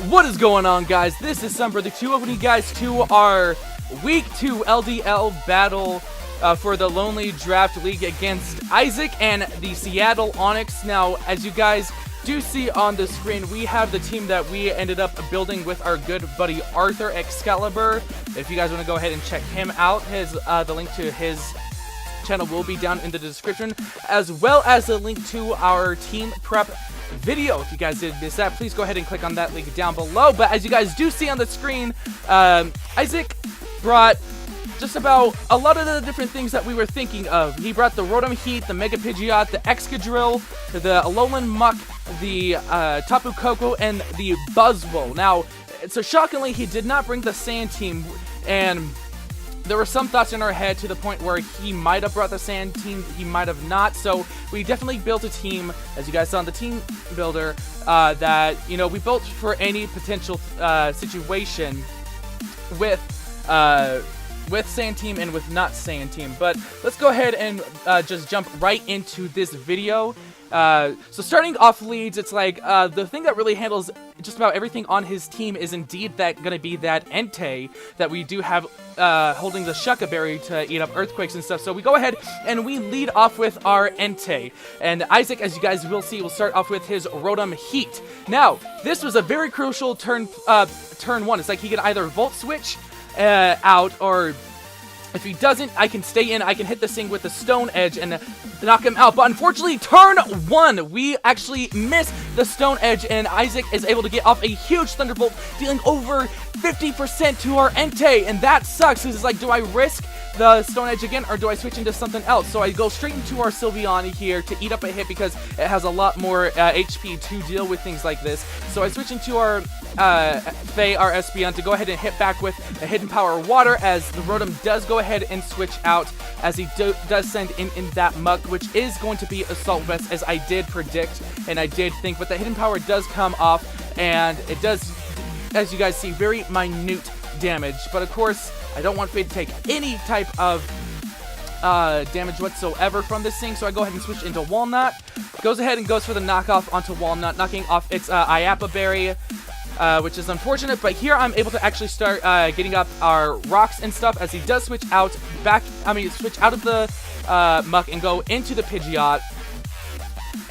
What is going on, guys? This is Sunbrother 2, welcoming you guys to our Week 2 LDL battle for the Lonely Draft League against Isaac and the Seattle Onix. Now, as you guys do see on the screen, we have the team that we ended up building with our good buddy Arthur Excalibur. If you guys want to go ahead and check him out, the link to his channel will be down in the description, as well as the link to our team prep video. If you guys did miss that, please go ahead and click on that link down below. But as you guys do see on the screen, Isaac brought just about a lot of the different things that we were thinking of. He brought the Rotom Heat, the Mega Pidgeot, the Excadrill, the Alolan Muck, the Tapu Koko, and the Buzzwole. Now, so shockingly, he did not bring the Sand Team, and there were some thoughts in our head to the point where he might have brought the Sand Team, he might have not. So we definitely built a team, as you guys saw in the team builder, that, you know, we built for any potential situation with Sand Team and with not Sand Team. But let's go ahead and just jump right into this video. So starting off leads, it's like the thing that really handles just about everything on his team is indeed going to be that Entei that we do have holding the Shucca Berry to eat up earthquakes and stuff. So we go ahead and we lead off with our Entei. And Isaac, as you guys will see, will start off with his Rotom Heat. Now, this was a very crucial turn one. It's like he can either Volt Switch out, or if he doesn't, I can stay in, I can hit this thing with the Stone Edge and knock him out. But unfortunately, turn one, we actually miss the Stone Edge, and Isaac is able to get off a huge Thunderbolt, dealing over 50% to our Entei, and that sucks. It's like, do I risk the Stone Edge again, or do I switch into something else? So I go straight into our Sylveon here to eat up a hit because it has a lot more HP to deal with things like this. So I switch into our Faye, our Espeon, to go ahead and hit back with a Hidden Power Water, as the Rotom does go ahead and switch out, as he does send in that Muck, which is going to be Assault Vest, as I did predict and I did think. But the Hidden Power does come off, and it does, as you guys see, very minute damage. But of course, I don't want Faye to take any type of damage whatsoever from this thing, so I go ahead and switch into Walnut. Goes ahead and goes for the knockoff onto Walnut, knocking off its Iapa Berry, which is unfortunate. But here I'm able to actually start getting up our rocks and stuff, as he does switch out switch out of the Muck and go into the Pidgeot.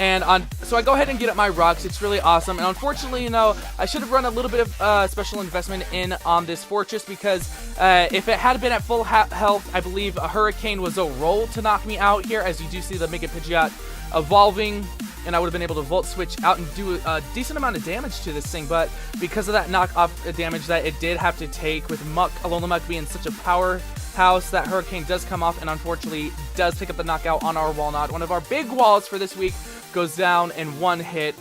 And so I go ahead and get up my rocks. It's really awesome. And unfortunately, you know, I should have run a little bit of special investment in on this fortress, because if it had been at full health, I believe a Hurricane was a roll to knock me out here, as you do see the Mega Pidgeot evolving, and I would have been able to Volt Switch out and do a decent amount of damage to this thing. But because of that knockoff damage that it did have to take, with Alolan Muck being such a powerhouse, that Hurricane does come off and unfortunately does pick up the knockout on our Walnut. One of our big walls for this week goes down in one hit.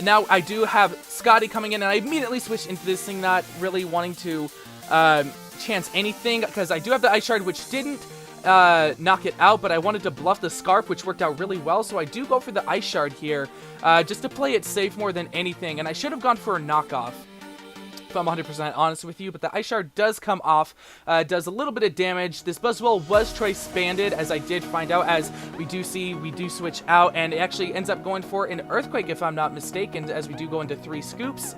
Now I do have Scotty coming in, and I immediately switch into this thing, not really wanting to chance anything, because I do have the Ice Shard, which didn't knock it out, but I wanted to bluff the Scarf, which worked out really well. So I do go for the Ice Shard here, just to play it safe more than anything, and I should have gone for a knockoff, if I'm 100% honest with you. But the Ice Shard does come off, does a little bit of damage. This Buzzwole was choice banded, as I did find out, as we do switch out, and it actually ends up going for an Earthquake, if I'm not mistaken, as we do go into 3 scoops.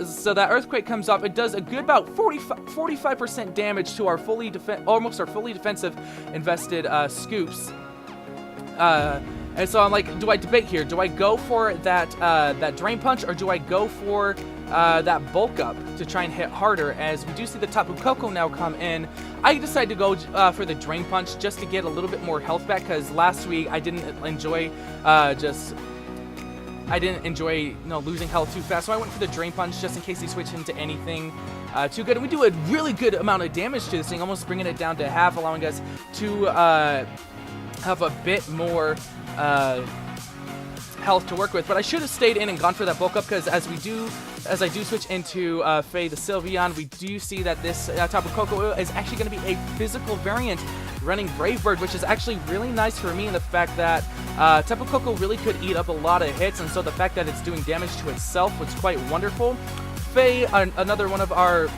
So that Earthquake comes off. It does a good about 45% damage to our almost our fully defensive invested scoops. And so I'm like, do I debate here? Do I go for that Drain Punch, or do I go for that Bulk Up to try and hit harder? As we do see the Tapu Koko now come in, I decided to go for the Drain Punch, just to get a little bit more health back, because last week I didn't enjoy losing health too fast. So I went for the Drain Punch, just in case he switched into anything too good. And we do a really good amount of damage to this thing, almost bringing it down to half, allowing us to have a bit more health to work with. But I should have stayed in and gone for that Bulk Up, because as I do switch into Faye the Sylveon, we do see that this Tapu Koko is actually going to be a physical variant running Brave Bird, which is actually really nice for me, in the fact that Tapu Koko really could eat up a lot of hits, and so the fact that it's doing damage to itself was quite wonderful. Faye, another one of our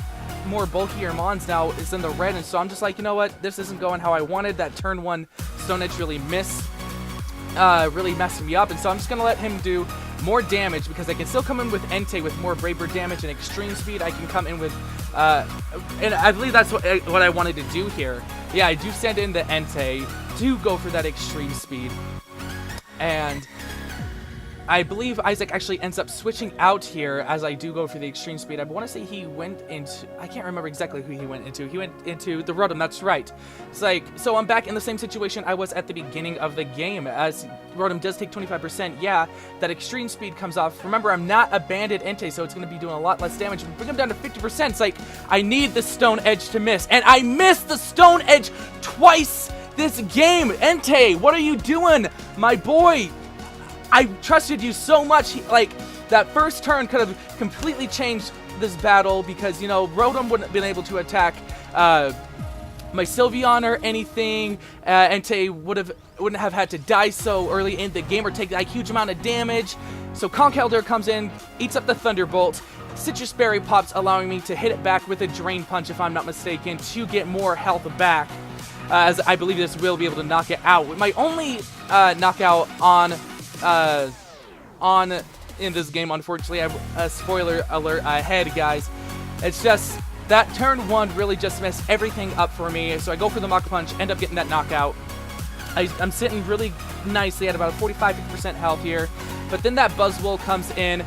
more bulkier Mons, now is in the red, and so I'm just like, you know what, this isn't going how I wanted. That turn 1 Stone Edge really messed me up, and so I'm just going to let him do more damage, because I can still come in with Entei with more Brave Bird damage and extreme speed. I can come in with, and I believe that's what I wanted to do here. Yeah, I do send in the Entei to go for that extreme speed. And I believe Isaac actually ends up switching out here as I do go for the extreme speed. I want to say he went into, I can't remember exactly who he went into. He went into the Rotom, that's right. It's like, so I'm back in the same situation I was at the beginning of the game. As Rotom does take 25%, yeah, that extreme speed comes off. Remember, I'm not a banded Entei, so it's going to be doing a lot less damage. Bring him down to 50%. It's like, I need the Stone Edge to miss. And I missed the Stone Edge twice this game. Entei, what are you doing, my boy? I trusted you so much. Like, that first turn could have completely changed this battle, because, you know, Rotom wouldn't have been able to attack my Sylveon or anything. Entei wouldn't have had to die so early in the game or take that huge amount of damage. So Conkeldurr comes in, eats up the Thunderbolt. Citrus Berry pops, allowing me to hit it back with a Drain Punch, if I'm not mistaken, to get more health back. As I believe this will be able to knock it out. My only knockout in this game, unfortunately, spoiler alert ahead, guys. It's just that turn 1 really just messed everything up for me. So I go for the Mach Punch, end up getting that knockout. I'm sitting really nicely at about 45-50% health here, but then that Buzzwole comes in.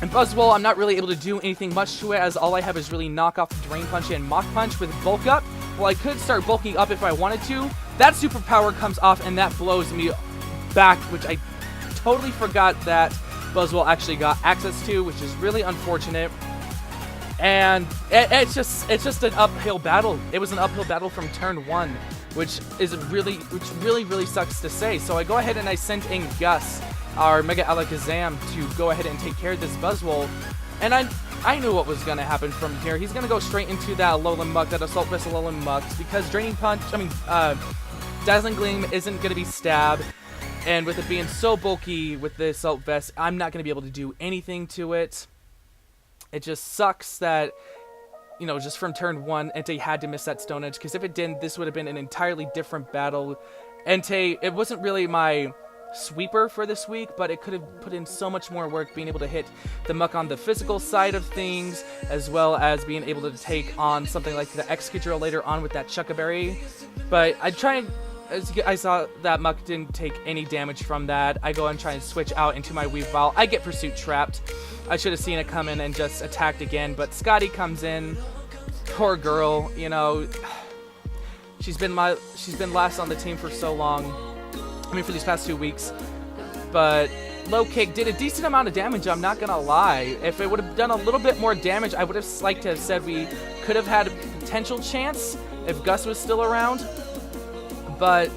And Buzzwole, I'm not really able to do anything much to it, as all I have is really knock off Drain Punch and Mach Punch with Bulk Up. Well, I could start bulking up if I wanted to. That superpower comes off, and that blows me back, which I totally forgot that Buzzwole actually got access to, which is really unfortunate. And it's just an uphill battle. It was an uphill battle from turn 1, which really sucks to say. So I go ahead and I send in Gus, our Mega Alakazam, to go ahead and take care of this Buzzwole. And I knew what was going to happen from here. He's going to go straight into that Alolan Muck, that Assault Vest Alolan Muck, because Draining Punch, Dazzling Gleam isn't going to be Stab. And with it being so bulky with the Assault Vest, I'm not going to be able to do anything to it. It just sucks that, you know, just from turn 1, Entei had to miss that Stone Edge, because if it didn't, this would have been an entirely different battle. Entei, it wasn't really my sweeper for this week, but it could have put in so much more work being able to hit the Muck on the physical side of things, as well as being able to take on something like the Excadrill later on with that Chuckaberry. But I try and, as I saw, that Muck didn't take any damage from that. I go and try and switch out into my Weavile. I get Pursuit trapped. I should have seen it come in and just attacked again, but Scotty comes in. Poor girl, you know, she's been last on the team for so long. I mean, for these past 2 weeks. But Low Kick did a decent amount of damage, I'm not gonna lie. If it would have done a little bit more damage, I would have liked to have said we could have had a potential chance if Gus was still around. But,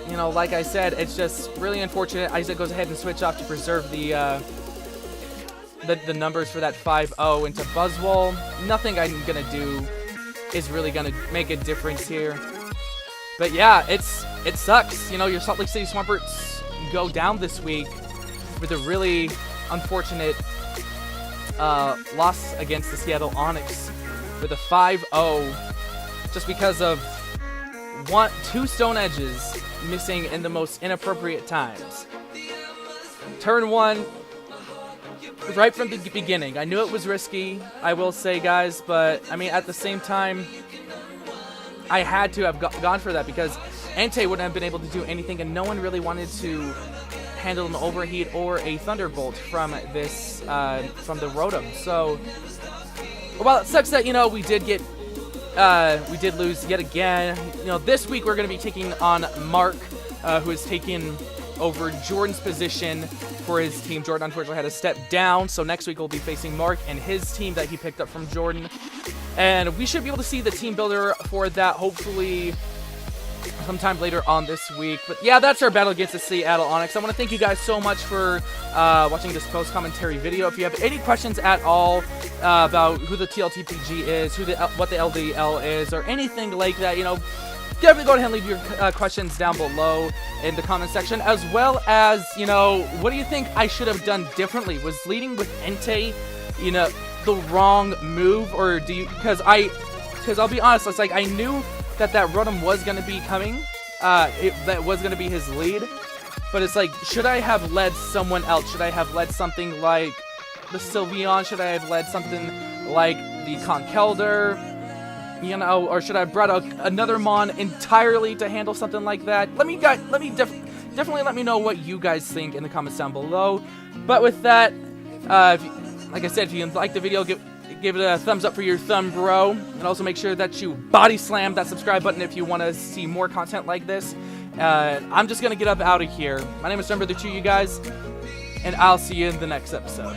you know, like I said, it's just really unfortunate. Isaac goes ahead and switch off to preserve the numbers for that 5-0 into Buzzwole. Nothing I'm going to do is really going to make a difference here. But yeah, it sucks. You know, your Salt Lake City Swamperts go down this week with a really unfortunate loss against the Seattle Onix with a 5-0 just because of two Stone Edges missing in the most inappropriate times. Turn 1, right from the beginning, I knew it was risky, I will say, guys, but I mean, at the same time, I had to have gone for that because Entei wouldn't have been able to do anything, and no one really wanted to handle an Overheat or a Thunderbolt from this, from the Rotom. So, well, it sucks that, you know, we did lose yet again. You know, this week we're going to be taking on Mark, who is taking over Jordan's position for his team. Jordan unfortunately had to step down, so next week we'll be facing Mark and his team that he picked up from Jordan. And we should be able to see the team builder for that hopefully sometime later on this week. But yeah, that's our battle against the Seattle Onix. I want to thank you guys so much for watching this post-commentary video. If you have any questions at all about who the TLTPG is, what the LDL is, or anything like that, you know, definitely go ahead and leave your questions down below in the comment section, as well as, you know, what do you think I should have done differently? Was leading with Entei, you know, the wrong move, or do you, because I'll be honest, it's like I knew that Rotom was going to be coming, that was going to be his lead, But it's like, should I have led someone else? Should I have led something like the Sylveon? Should I have led something like the Conkeldurr? You know, or should I have brought out another Mon entirely to handle something like that? Definitely let me know what you guys think in the comments down below. But with that, like I said, if you like the video, give it a thumbs up for your thumb, bro. And also make sure that you body slam that subscribe button if you want to see more content like this. I'm just going to get up out of here. My name is Number 2, you guys, and I'll see you in the next episode.